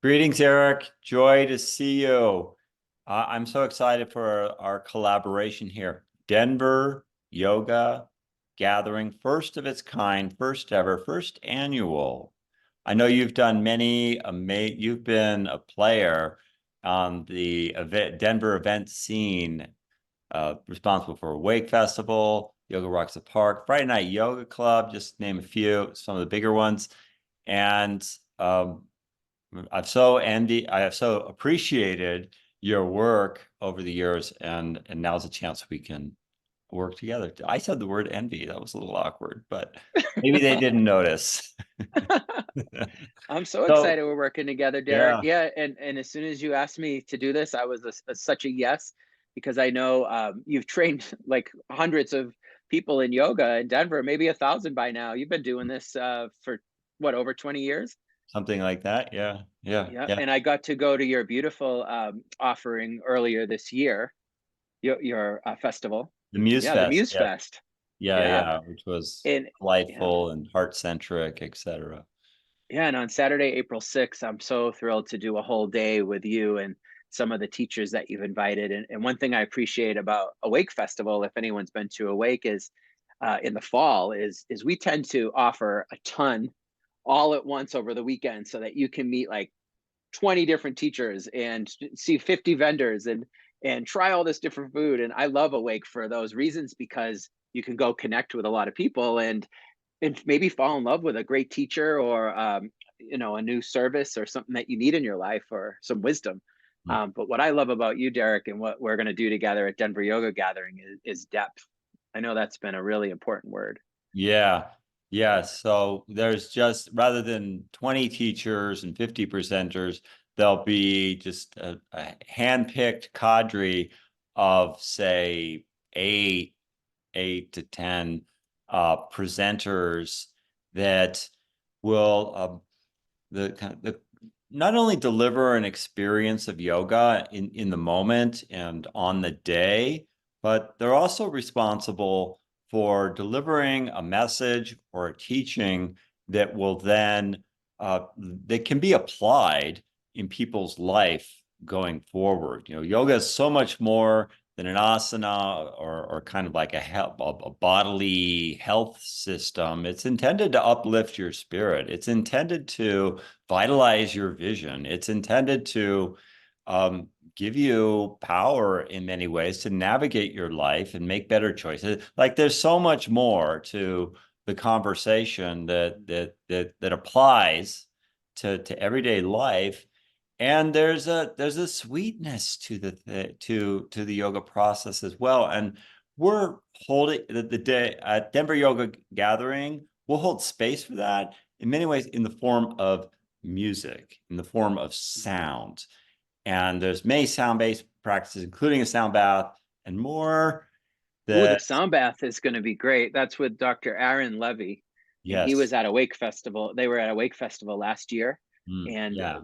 Greetings, Eric. Joy to see you. I'm so excited for our collaboration here. Denver Yoga Gathering, first of its kind, first ever, first annual. I know you've done you've been a player on the Denver event scene, responsible for Wake Festival, Yoga Rocks the Park, Friday Night Yoga Club, just to name a few, some of the bigger ones. And um, I have so appreciated your work over the years, and now's a chance we can work together. I said the word envy. That was a little awkward, but maybe they didn't notice. I'm so So, excited we're working together, Derek. yeah, Yeah, and as soon as you asked me to do this, I was such a yes because I know you've trained like hundreds of people in yoga in Denver, maybe 1,000 by now. You've been doing this for what, over 20 years? something like that. Yeah, yeah, Yeah, yeah. and I got to go to your beautiful offering earlier this year, your festival. The Muse Yeah, the Fest. Muse Yeah, Fest. yeah, Yeah, yeah, which was and yeah. delightful and heart-centric, etc. Yeah, and on Saturday, April 6th, I'm so thrilled to do a whole day with you and some of the teachers that you've invited. And one thing I appreciate about Awake Festival, if anyone's been to Awake, is in the fall is we tend to offer a ton all at once over the weekend so that you can meet like 20 different teachers and see 50 vendors and try all this different food. And I love Awake for those reasons because you can go connect with a lot of people and maybe fall in love with a great teacher or a new service or something that you need in your life or some wisdom. But what I love about you, Derek, and what we're going to do together at Denver Yoga Gathering is depth. I know that's been a really important word. Yeah. Yeah. So there's just rather than 20 teachers and 50 presenters, there'll be just a hand-picked cadre of, say, eight to 10 presenters that will the not only deliver an experience of yoga in the moment and on the day, but they're also responsible for delivering a message or a teaching that will then that can be applied in people's life going forward. You know, yoga is so much more than an asana or kind of like a bodily health system. It's intended to uplift your spirit. It's intended to vitalize your vision. It's intended to give you power in many ways to navigate your life and make better choices. Like there's so much more to the conversation that applies to everyday life. And there's a sweetness to to the yoga process as well. And we're holding the day at Denver Yoga Gathering. We'll hold space for that in many ways in the form of music, in the form of sound. And there's many sound-based practices, including a sound bath and more Ooh, the that, sound bath is going to be great. That's with Dr. Aaron Levy, and he yes. was at a Wake Festival. They were at a Wake Festival last year, and Yeah.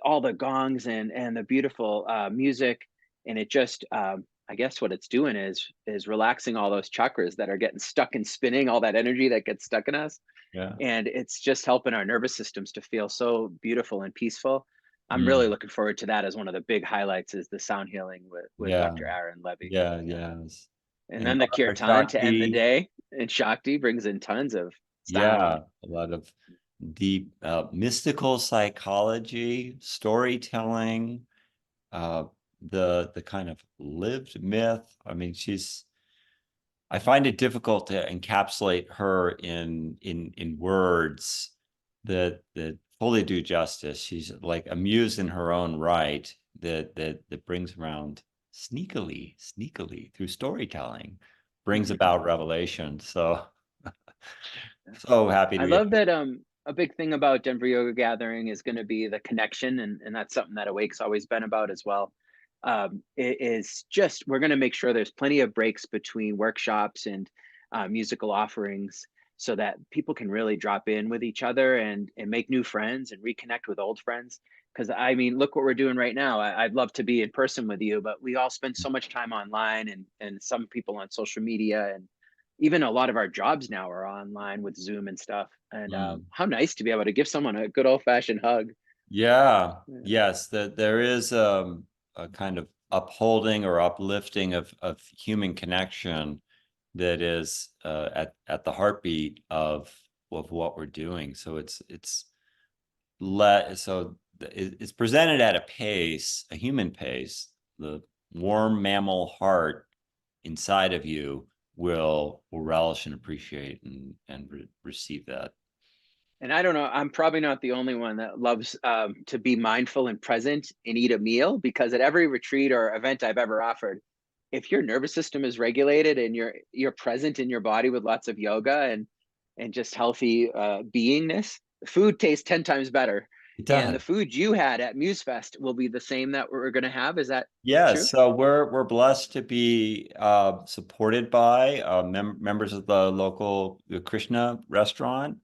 all the gongs and the beautiful music, and it just I guess what it's doing is relaxing all those chakras that are getting stuck and spinning, all that energy that gets stuck in us, Yeah. and it's just helping our nervous systems to feel so beautiful and peaceful. I'm really Mm. looking forward to that as one of the big highlights is the sound healing with Yeah. Dr. Aaron Levy. Yeah. Yeah. Yes. And And then the Dr. kirtan to end the Shakti. day, and Shakti brings in tons of sound. Yeah, a lot of deep mystical psychology, storytelling, uh, the kind of lived myth. I mean, I find it difficult to encapsulate her in words that fully do justice. She's like a muse in her own right that brings around sneakily through storytelling, brings Mhm. about revelation. So so happy to I be love that a big thing about Denver Yoga Gathering is going to be the connection, and that's something that Awake's always been about as well. It is just we're going to make sure there's plenty of breaks between workshops and musical offerings so that people can really drop in with each other and make new friends and reconnect with old friends. Because I mean, look what we're doing right now. I'd love to be in person with you, but we all spend so much time online and some people on social media and even a lot of our jobs now are online with Zoom and stuff. And Mm. how nice to be able to give someone a good old fashioned hug. Yeah, Yeah. yes, that there is a kind of upholding or uplifting of human connection that is at the heartbeat of what we're doing. So it's presented at a pace, a human pace. The warm mammal heart inside of you will relish and appreciate and receive that. And I don't know, I'm probably not the only one that loves to be mindful and present and eat a meal, because at every retreat or event I've ever offered, if your nervous system is regulated and you're present in your body with lots of yoga and just healthy beingness, food tastes 10 times better. It And the does. food you had at MuseFest will be the same that we're going to have. Is that Yeah, true? so we're blessed to be supported by members of the local Krishna restaurant.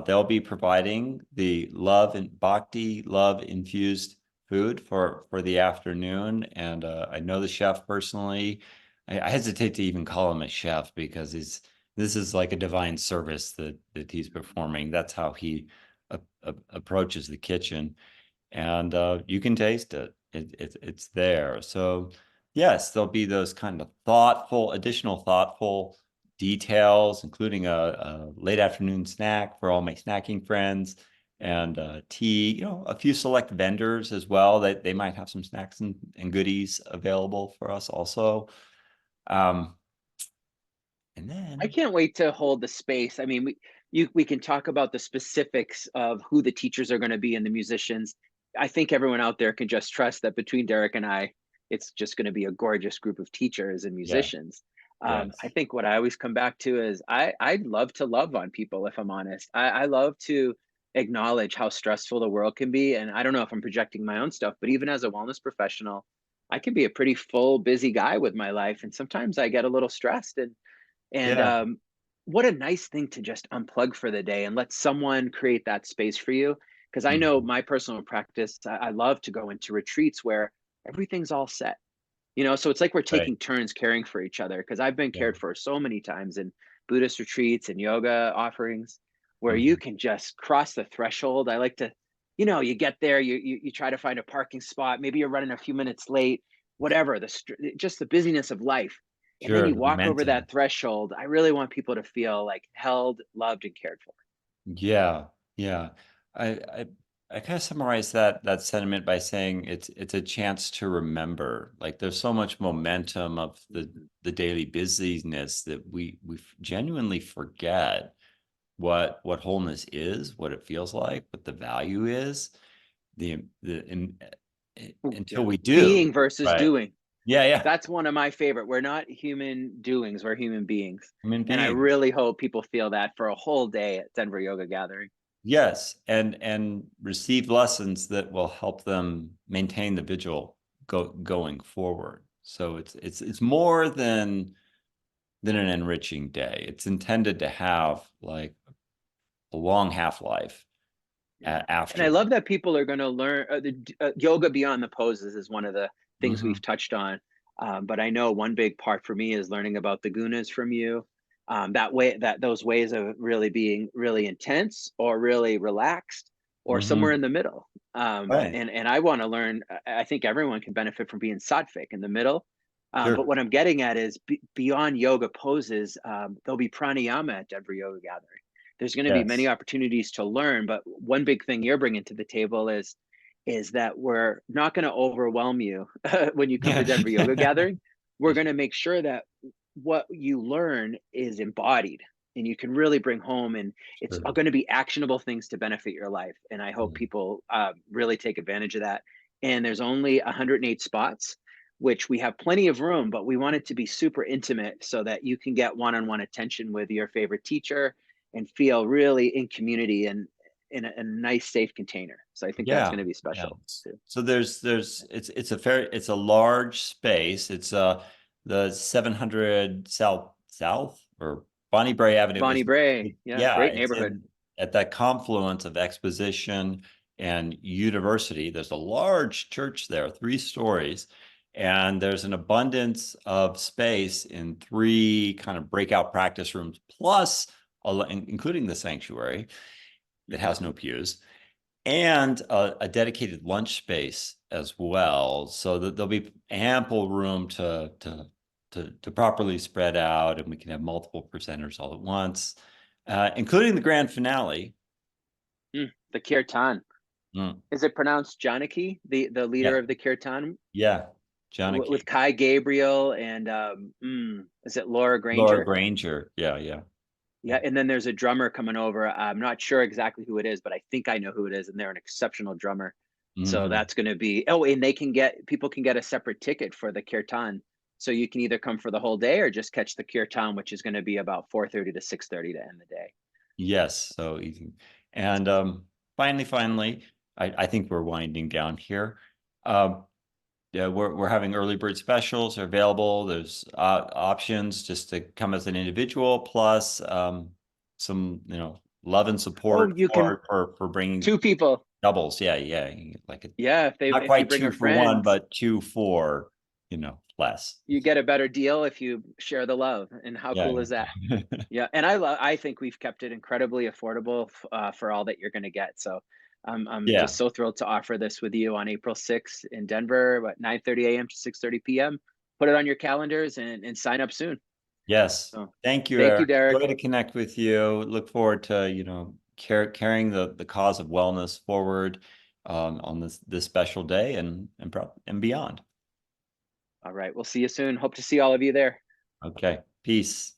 They'll be providing the love and bhakti love infused food for the afternoon, and I know the chef personally. I hesitate to even call him a chef because this is like a divine service that he's performing. That's how he approaches the kitchen, and you can taste it. It's there. So yes, there'll be those kind of additional thoughtful details, including a late afternoon snack for all my snacking friends, and tea. A few select vendors as well that they might have some snacks and goodies available for us also. Um, and I then can't wait to hold the space. I mean, we can talk about the specifics of who the teachers are going to be and the musicians. I think everyone out there can just trust that between Derek and I, it's just going to be a gorgeous group of teachers and yeah, musicians. I yes, think what I always come back to is I'd love to love on people, if I'm honest. I love to acknowledge how stressful the world can be. And I don't know if I'm projecting my own stuff, but even as a wellness professional, I can be a pretty full, busy guy with my life. And sometimes I get a little stressed. And yeah, what a nice thing to just unplug for the day and let someone create that space for you. Because I know mhm, my personal practice, I love to go into retreats where everything's all set. So it's like we're right, taking turns caring for each other. Because I've been yeah, cared for so many times in Buddhist retreats and yoga offerings where you mhm, can just cross the threshold. I like to, you get there, you try to find a parking spot, maybe you're running a few minutes late, whatever, just the busyness of life, and then sure, you the walk over momentum. that threshold. I really want people to feel like held, loved, and cared for. Yeah, yeah. I I I kind of summarize that sentiment by saying it's a chance to remember. Like there's so much momentum of Mhm. the daily busyness that we genuinely forget what wholeness is, what it feels like, what the value is, Ooh, until yeah, we do, being versus right? doing. Yeah, yeah. That's one of my favorite. We're not human doings, we're human beings. Human And I beings. really hope people feel that for a whole day at Denver Yoga Gathering. Yes, and receive lessons that will help them maintain the vigil going forward. So it's more than an enriching day. It's intended to have like a long half-life Yeah. And I afterward. love that people are going to learn yoga beyond the poses is one of the things Hmm. we've touched on. But I know one big part for me is learning about the gunas from you. That those ways of really being really intense or really relaxed or somewhere Hmm. in the middle. Right. And I want to learn. I think everyone can benefit from being sattvic in the middle. But Sure. what I'm getting at is beyond yoga poses, there'll be pranayama at Denver Yoga Gathering. There's going to be many Yes. opportunities to learn, but one big thing you're bringing to the table is that we're not going to overwhelm you when you come Yeah. to Denver Yoga Gathering. We're going to make sure that what you learn is embodied and you can really bring home, and it's Sure. going to be actionable things to benefit your life. And I hope Yeah. people really take advantage of that. And there's only 108 spots, which we have plenty of room, but we want it to be super intimate so that you can get one-on-one attention with your favorite teacher and feel really in community and in a nice, safe container. So I think that's Yeah. going to be Yeah. special too. So it's a large space. It's the 700 South or Bonnie Bray Avenue Bonnie Bray, yeah, yeah, great it's neighborhood. in at that confluence of Exposition and University. There's a large church there, 3 stories, and there's an abundance of space in 3 kind of breakout practice rooms, plus including the sanctuary that Mhm. has no pews. and a dedicated lunch space as well, so that there'll be ample room to properly spread out, and we can have multiple presenters all at once, including the grand finale. The Kirtan. Mm, Is it pronounced Janaki, the leader yeah, of the Kirtan, yeah, with Janaki, Kai Gabriel and is it Laura Laura Granger? Granger, yeah, yeah, Yeah, and then there's a drummer coming over. I'm not sure exactly who it is, but I think I know who it is, and they're an exceptional drummer. So hmm that's going to be. Oh, and people can get a separate ticket for the kirtan. So you can either come for the whole day or just catch the kirtan, which is going to be about 4:30 to 6:30 to end the day. yes, so easy. And finally, I think we're winding down here. Um, Yeah, we're having early bird specials are available. There's options just to come as an individual, plus some love and Oh, support you can for bringing two people. doubles. Yeah, yeah, like Yeah, not if you quite bring a 2 for 1, friend, but 2 for less. you get a better deal if you share the love. And how Yeah, cool is that? yeah. Yeah, and I think we've kept it incredibly affordable for all that you're going to get. So I'm Yeah. just so thrilled to offer this with you on April 6th in Denver at 9:30 a.m. to 6:30 p.m. Put it on your calendars and sign up soon. Yes. So Thank you, thank you, Eric. Derek. Joy to connect with you. Look forward to carrying the cause of wellness forward on this special day and beyond. All right, we'll see you soon. Hope to see all of you there. Okay. Peace.